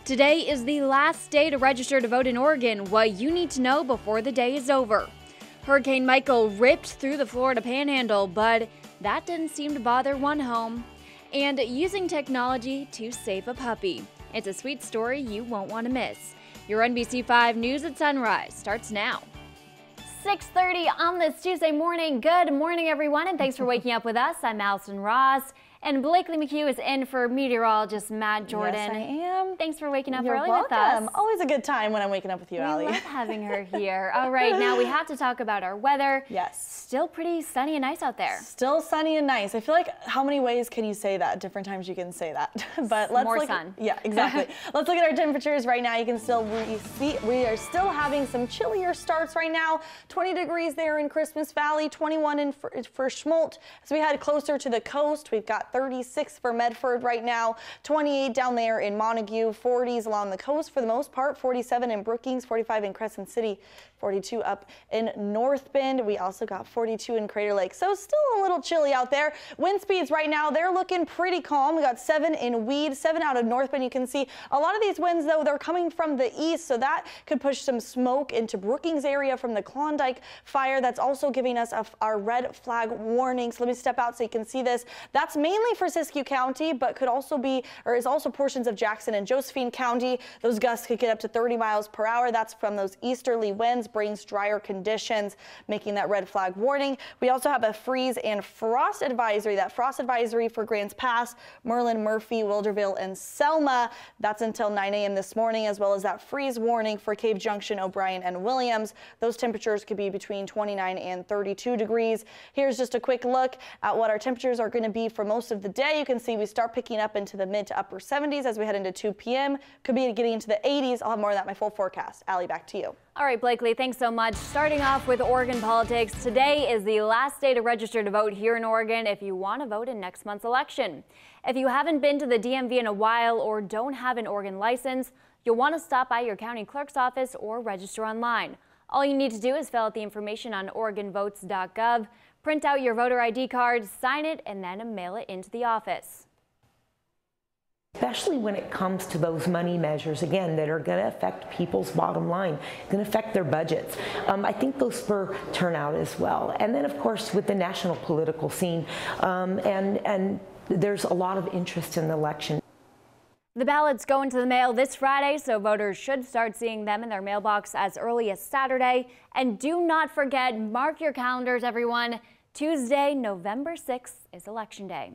Today is the last day to register to vote in Oregon. What you need to know before the day is over. Hurricane Michael ripped through the Florida Panhandle, but that didn't seem to bother one home. And using technology to save a puppy. It's a sweet story you won't want to miss. Your NBC5 News at Sunrise starts now. 6:30 on this Tuesday morning. Good morning, everyone, and thanks for waking up with us. I'm Allison Ross. And Blakely McHugh is in for meteorologist Matt Jordan. Yes, I am. Thanks for waking up You're early welcome. with us. Always a good time when I'm waking up with you, Allie. We love having her here. All right, now we have to talk about our weather. Yes. Still pretty sunny and nice out there. Still sunny and nice. I feel like how many ways can you say that? Different times you can say that. But let's more look sun. Yeah, exactly. Let's look at our temperatures right now. You can still we are still having some chillier starts right now. 20 degrees there in Christmas Valley, 21 in for Schmoldt. As we head closer to the coast, we've got 36 for Medford right now, 28 down there in Montague, 40s along the coast for the most part, 47 in Brookings, 45 in Crescent City, 42 up in North Bend. We also got 42 in Crater Lake, so still a little chilly out there. Wind speeds right now, they're looking pretty calm. We got 7 in Weed, 7 out of North Bend. You can see a lot of these winds, though, they're coming from the east, so that could push some smoke into Brookings area from the Klondike fire. That's also giving us our red flag warning. So let me step out so you can see this. That's mainly for Siskiyou County, but could also be, or is also portions of Jackson and Josephine County. Those gusts could get up to 30 miles per hour. That's from those easterly winds, brings drier conditions, making that red flag warning. We also have a freeze and frost advisory. That frost advisory for Grants Pass, Merlin, Murphy, Wilderville, and Selma. That's until 9 a.m. this morning, as well as that freeze warning for Cave Junction, O'Brien, and Williams. Those temperatures could be between 29 and 32 degrees. Here's just a quick look at what our temperatures are going to be for most of the day. You can see we start picking up into the mid to upper 70s as we head into 2 p.m. Could be getting into the 80s. I'll have more of that in my full forecast. Allie, back to you. All right, Blakely, thanks so much. Starting off with Oregon politics, today is the last day to register to vote here in Oregon if you want to vote in next month's election. If you haven't been to the DMV in a while or don't have an Oregon license, you'll want to stop by your county clerk's office or register online. All you need to do is fill out the information on OregonVotes.gov, print out your voter ID card, sign it, and then mail it into the office. Especially when it comes to those money measures, again, that are going to affect people's bottom line, going to affect their budgets. I think those spur turnout as well. And then, of course, with the national political scene, and there's a lot of interest in the election. The ballots go into the mail this Friday, so voters should start seeing them in their mailbox as early as Saturday. And do not forget, mark your calendars, everyone. Tuesday, November 6th is Election Day.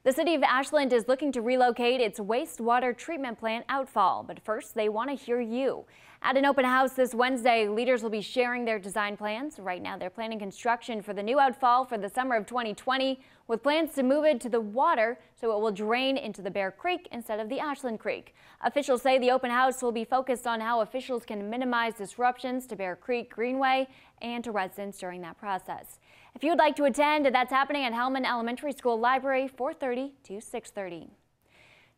The city of Ashland is looking to relocate its wastewater treatment plant outfall, but first they want to hear you. At an open house this Wednesday, leaders will be sharing their design plans. Right now they're planning construction for the new outfall for the summer of 2020, with plans to move it to the water so it will drain into the Bear Creek instead of the Ashland Creek. Officials say the open house will be focused on how officials can minimize disruptions to Bear Creek Greenway and to residents during that process. If you would like to attend, that's happening at Hellman Elementary School Library, 4:30 to 6:30.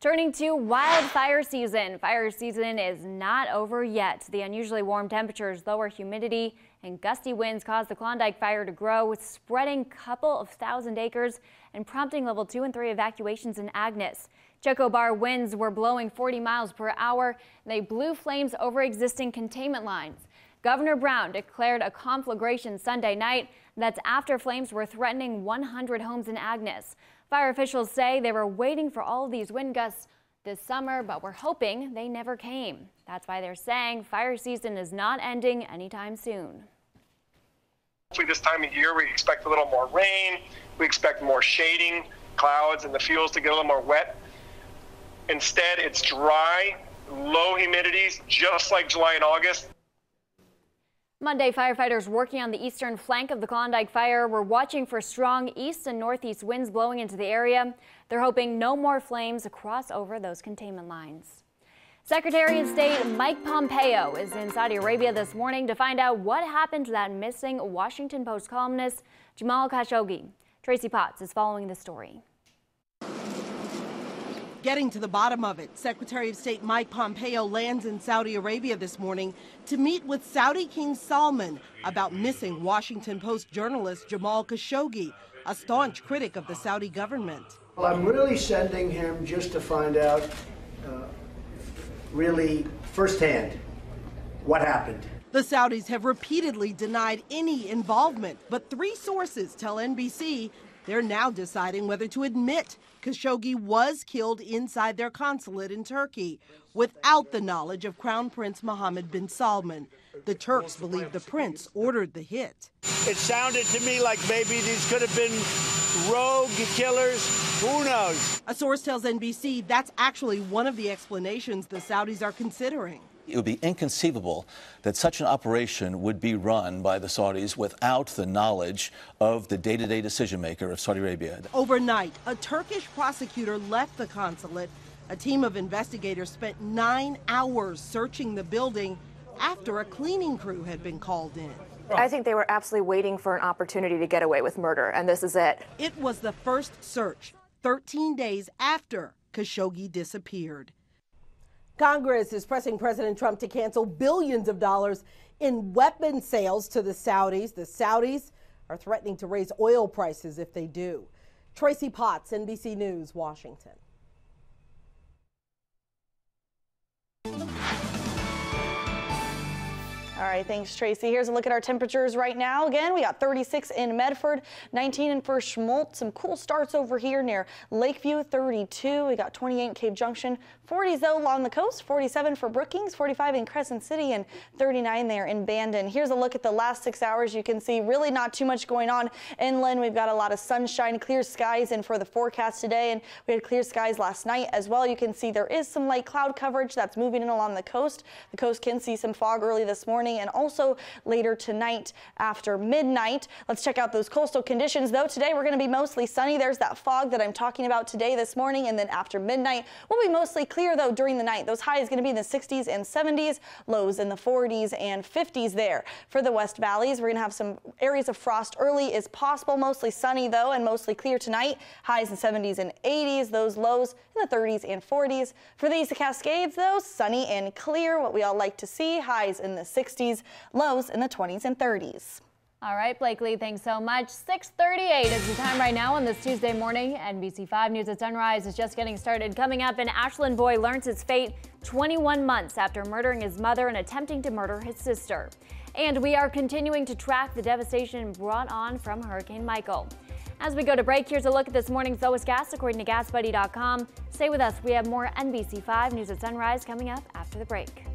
Turning to wildfire season. Fire season is not over yet. The unusually warm temperatures, lower humidity, and gusty winds caused the Klondike fire to grow, spreading a couple of thousand acres and prompting level 2 and 3 evacuations in Agnes. Chocobar winds were blowing 40 miles per hour, and they blew flames over existing containment lines. Governor Brown declared a conflagration Sunday night. That's after flames were threatening 100 homes in Agnes. Fire officials say they were waiting for all of these wind gusts this summer, but were hoping they never came. That's why they're saying fire season is not ending anytime soon. Hopefully this time of year we expect a little more rain, we expect more shading, clouds, and the fields to get a little more wet. Instead, it's dry, low humidities, just like July and August. Monday, firefighters working on the eastern flank of the Klondike fire were watching for strong east and northeast winds blowing into the area. They're hoping no more flames cross over those containment lines. Secretary of State Mike Pompeo is in Saudi Arabia this morning to find out what happened to that missing Washington Post columnist Jamal Khashoggi. Tracy Potts is following the story. Getting to the bottom of it, Secretary of State Mike Pompeo lands in Saudi Arabia this morning to meet with Saudi King Salman about missing Washington Post journalist Jamal Khashoggi, a staunch critic of the Saudi government. Well, I'm really sending him just to find out really firsthand what happened. The Saudis have repeatedly denied any involvement, but 3 sources tell NBC they're now deciding whether to admit Khashoggi was killed inside their consulate in Turkey without the knowledge of Crown Prince Mohammed bin Salman. The Turks believe the prince ordered the hit. It sounded to me like maybe these could have been rogue killers. Who knows? A source tells NBC that's actually one of the explanations the Saudis are considering. It would be inconceivable that such an operation would be run by the Saudis without the knowledge of the day-to-day decision maker of Saudi Arabia. Overnight, a Turkish prosecutor left the consulate. A team of investigators spent 9 hours searching the building after a cleaning crew had been called in. I think they were absolutely waiting for an opportunity to get away with murder, and this is it. It was the first search 13 days after Khashoggi disappeared. Congress is pressing President Trump to cancel billions of dollars in weapon sales to the Saudis. The Saudis are threatening to raise oil prices if they do. Tracy Potts, NBC News, Washington. All right, thanks, Tracy. Here's a look at our temperatures right now. Again, we got 36 in Medford, 19 in First Schmoltz. Some cool starts over here near Lakeview, 32. We got 28 in Cave Junction, 40s though along the coast, 47 for Brookings, 45 in Crescent City, and 39 there in Bandon. Here's a look at the last 6 hours. You can see really not too much going on inland. We've got a lot of sunshine, clear skies in for the forecast today, and we had clear skies last night as well. You can see there is some light cloud coverage that's moving in along the coast. The coast can see some fog early this morning and also later tonight after midnight. Let's check out those coastal conditions though. Today we're going to be mostly sunny. There's that fog that I'm talking about today this morning, and then after midnight we'll be mostly clear though during the night. Those highs going to be in the 60s and 70s, lows in the 40s and 50s there. For the West Valleys, we're going to have some areas of frost early is possible. Mostly sunny though and mostly clear tonight. Highs in 70s and 80s, those lows in the 30s and 40s. For the East of Cascades though, sunny and clear, what we all like to see. Highs in the 60s, lows in the 20s and 30s. All right, Blakely, thanks so much. 6:38 is the time right now on this Tuesday morning. NBC5 News at Sunrise is just getting started. Coming up, an Ashland boy learns his fate 21 months after murdering his mother and attempting to murder his sister. And we are continuing to track the devastation brought on from Hurricane Michael. As we go to break, here's a look at this morning's lowest gas according to GasBuddy.com. Stay with us. We have more NBC5 News at Sunrise coming up after the break.